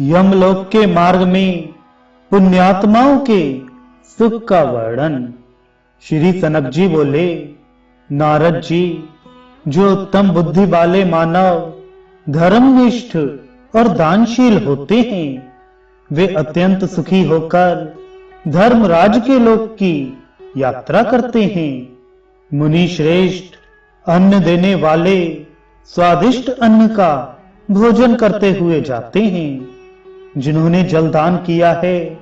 यमलोक के मार्ग में पुण्यात्माओं के सुख का वर्णन। श्री सनक जी बोले, नारद जी, जो उत्तम बुद्धि वाले मानव धर्मनिष्ठ और दानशील होते हैं, वे अत्यंत सुखी होकर धर्मराज के लोक की यात्रा करते हैं। मुनि श्रेष्ठ अन्न देने वाले स्वादिष्ट अन्न का भोजन करते हुए जाते हैं। जिन्होंने जलदान किया है,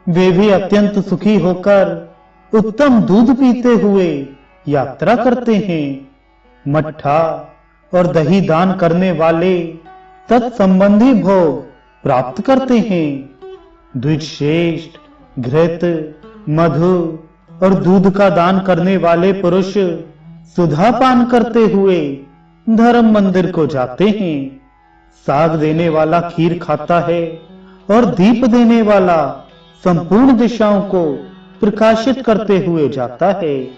वे भी अत्यंत सुखी होकर उत्तम दूध पीते हुए यात्रा करते हैं। मट्ठा और दही दान करने वाले तत्संबंधी भोग प्राप्त करते हैं। द्विजश्रेष्ठ घृत, मधु और दूध का दान करने वाले पुरुष सुधा पान करते हुए धर्म मंदिर को जाते हैं। साग देने वाला खीर खाता है और दीप देने वाला संपूर्ण दिशाओं को प्रकाशित करते हुए जाता है।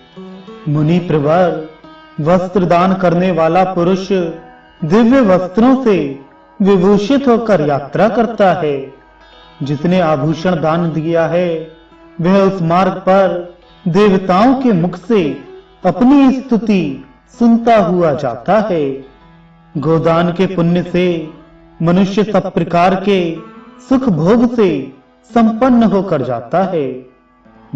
मुनि प्रवर वस्त्र दान करने वाला पुरुष दिव्य वस्त्रों से विभूषित होकर यात्रा करता है। जिसने आभूषण दान दिया है, वह उस मार्ग पर देवताओं के मुख से अपनी स्तुति सुनता हुआ जाता है। गोदान के पुण्य से मनुष्य सब प्रकार के सुख भोग से संपन्न होकर जाता है।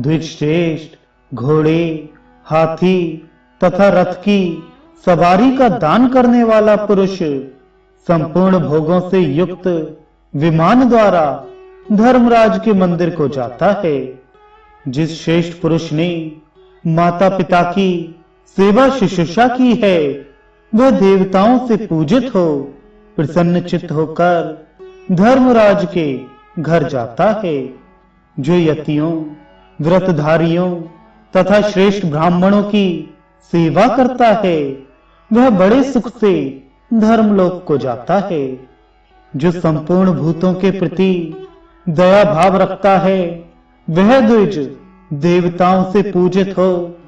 द्विजश्रेष्ठ घोड़े, हाथी तथा रथ की सवारी का दान करने वाला पुरुष संपूर्ण भोगों से युक्त विमान द्वारा धर्मराज के मंदिर को जाता है। जिस श्रेष्ठ पुरुष ने माता पिता की सेवा शुश्रूषा की है, वह देवताओं से पूजित हो प्रसन्न चित्त होकर धर्मराज के घर जाता है। जो यतियों, व्रतधारियों तथा श्रेष्ठ ब्राह्मणों की सेवा करता है, वह बड़े सुख से धर्मलोक को जाता है। जो संपूर्ण भूतों के प्रति दया भाव रखता है, वह द्विज देवताओं से पूजित हो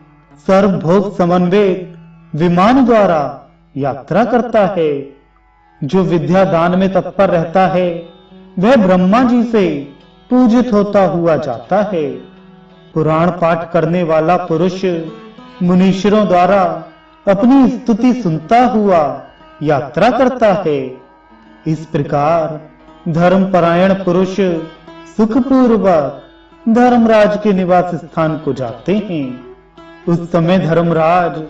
सर्वभोग समन्वित विमान द्वारा यात्रा करता है। जो विद्या दान में तत्पर रहता है, वह ब्रह्मा जी से पूजित होता हुआ जाता है। पुराण पाठ करने वाला पुरुष मुनीश्वरों द्वारा अपनी स्तुति सुनता हुआ यात्रा करता है। इस प्रकार धर्मपरायण पुरुष सुखपूर्वक धर्मराज के निवास स्थान को जाते हैं। उस समय धर्मराज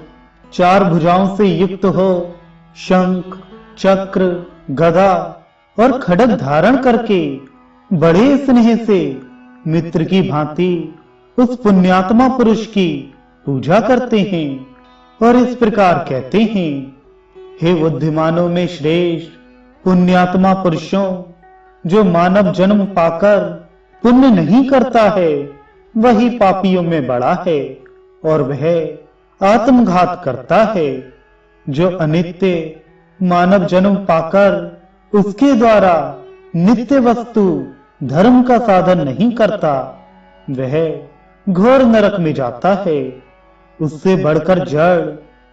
चार भुजाओं से युक्त हो शंख, चक्र, गदा और खड्ग धारण करके बड़े स्नेह से मित्र की भांति उस पुण्यात्मा पुरुष की पूजा करते हैं और इस प्रकार कहते हैं, हे बुद्धिमानों में श्रेष्ठ पुण्यात्मा पुरुषों, जो मानव जन्म पाकर पुण्य नहीं करता है, वही पापियों में बड़ा है और वह आत्मघात करता है। जो अनित्य मानव जन्म पाकर उसके द्वारा नित्य वस्तु धर्म का साधन नहीं करता, वह घोर नरक में जाता है। उससे बढ़कर जड़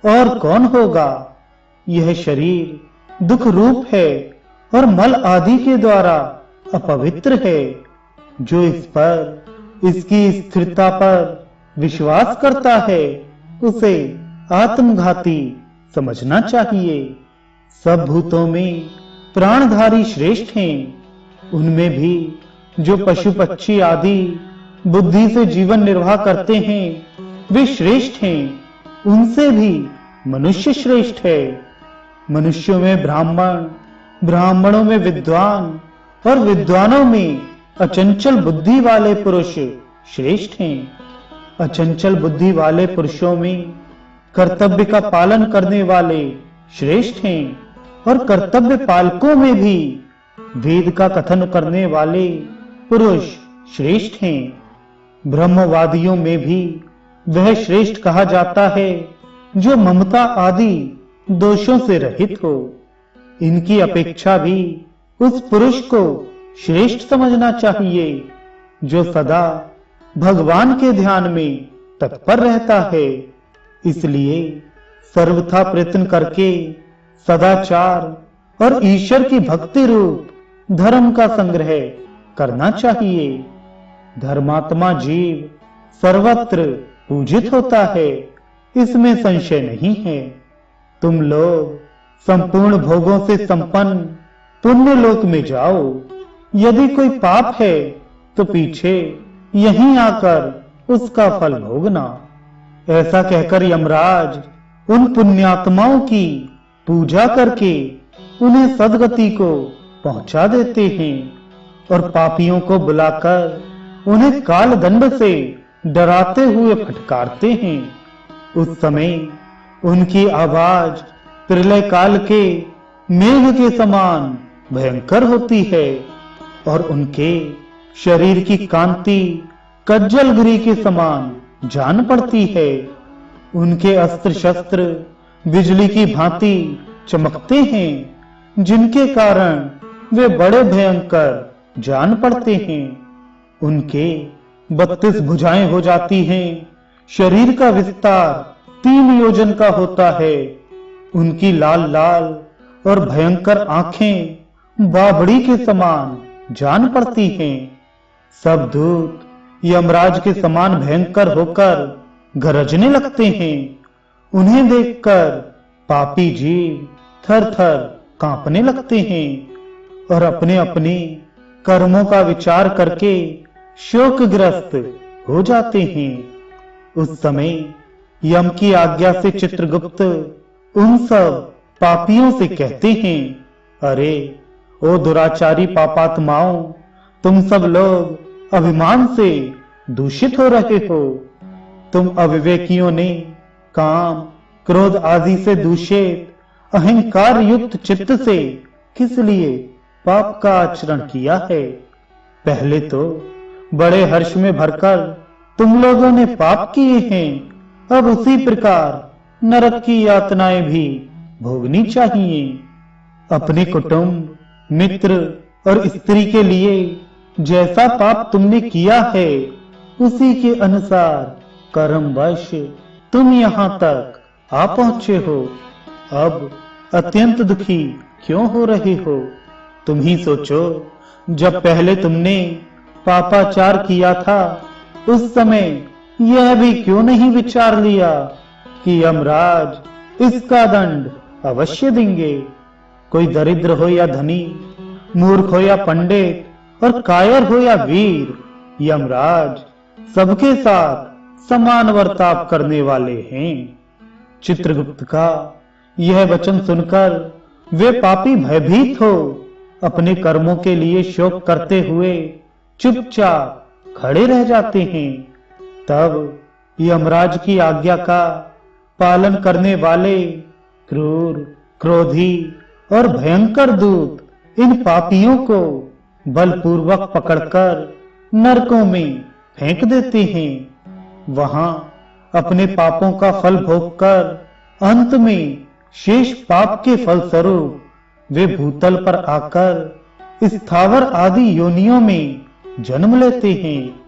और कौन होगा। यह शरीर दुख रूप है और मल आदि के द्वारा अपवित्र है। जो इस पर, इसकी स्थिरता पर विश्वास करता है, उसे आत्मघाती समझना चाहिए। सब भूतों में प्राणधारी श्रेष्ठ हैं। उनमें भी जो पशु पक्षी आदि बुद्धि से जीवन निर्वाह करते हैं, वे श्रेष्ठ हैं। उनसे भी मनुष्य श्रेष्ठ है। मनुष्यों में ब्राह्मण, ब्राह्मणों में विद्वान और विद्वानों में अचंचल बुद्धि वाले पुरुष श्रेष्ठ हैं। अचंचल बुद्धि वाले पुरुषों में कर्तव्य का पालन करने वाले श्रेष्ठ हैं और कर्तव्य पालकों में भी वेद का कथन करने वाले पुरुष श्रेष्ठ हैं। ब्रह्मवादियों में भी वह श्रेष्ठ कहा जाता है जो ममता आदि दोषों से रहित हो। इनकी अपेक्षा भी उस पुरुष को श्रेष्ठ समझना चाहिए जो सदा भगवान के ध्यान में तत्पर रहता है। इसलिए सर्वथा प्रयत्न करके सदाचार और ईश्वर की भक्ति रूप धर्म का संग्रह करना चाहिए। धर्मात्मा जीव सर्वत्र पूजित होता है, इसमें संशय नहीं है। तुम लोग संपूर्ण भोगों से संपन्न पुण्य लोक में जाओ। यदि कोई पाप है तो पीछे यहीं आकर उसका फल भोगना। ऐसा कहकर यमराज उन पुण्यात्माओं की पूजा करके उन्हें सदगति को पहुंचा देते हैं और पापियों को बुलाकर उन्हें काल दंड से डराते हुए फटकारते हैं। उस समय उनकी आवाज प्रलय काल के मेघ के समान भयंकर होती है और उनके शरीर की कांति कज्जलगिरी के समान जान पड़ती है। उनके अस्त्र शस्त्र बिजली की भांति चमकते हैं, जिनके कारण वे बड़े भयंकर जान पड़ते हैं। उनके 32 भुजाएं हो जाती हैं। शरीर का विस्तार 3 योजन का होता है। उनकी लाल लाल और भयंकर आंखें बावड़ी के समान जान पड़ती हैं। सब दूत यमराज के समान भयंकर होकर गरजने लगते हैं। उन्हें देखकर पापी जीव थर थर कांपने लगते हैं और अपने अपने कर्मों का विचार करके शोकग्रस्त हो जाते हैं। उस समय यम की आज्ञा से चित्रगुप्त उन सब पापियों से कहते हैं, अरे ओ दुराचारी पापात्माओं, तुम सब लोग अभिमान से दूषित हो रहे हो। तुम अविवेकियों ने काम क्रोध आदि से दूषित अहंकार युक्त चित्त से किस लिए पाप का आचरण किया है। पहले तो बड़े हर्ष में भरकर तुम लोगों ने पाप किए हैं, अब उसी प्रकार नरक की यातनाएं भी भोगनी चाहिए। अपने कुटुंब, मित्र और स्त्री के लिए जैसा पाप तुमने किया है, उसी के अनुसार कर्मवश तुम यहाँ तक आ पहुंचे हो। अब अत्यंत दुखी क्यों हो रहे हो? तुम ही सोचो, जब पहले तुमने पापाचार किया था, उस समय यह भी क्यों नहीं विचार लिया कि यमराज इसका दंड अवश्य देंगे। कोई दरिद्र हो या धनी, मूर्ख हो या पंडित और कायर हो या वीर, यमराज सबके साथ समान वर्ताव करने वाले हैं। चित्रगुप्त का यह वचन सुनकर वे पापी भयभीत हो अपने कर्मों के लिए शोक करते हुए चुपचाप खड़े रह जाते हैं। तब यमराज की आज्ञा का पालन करने वाले क्रूर, क्रोधी और भयंकर दूत इन पापियों को बलपूर्वक पकड़कर नरकों में फेंक देते हैं। वहां अपने पापों का फल भोगकर अंत में शेष पाप के फलस्वरूप वे भूतल पर आकर स्थावर आदि योनियों में जन्म लेते हैं।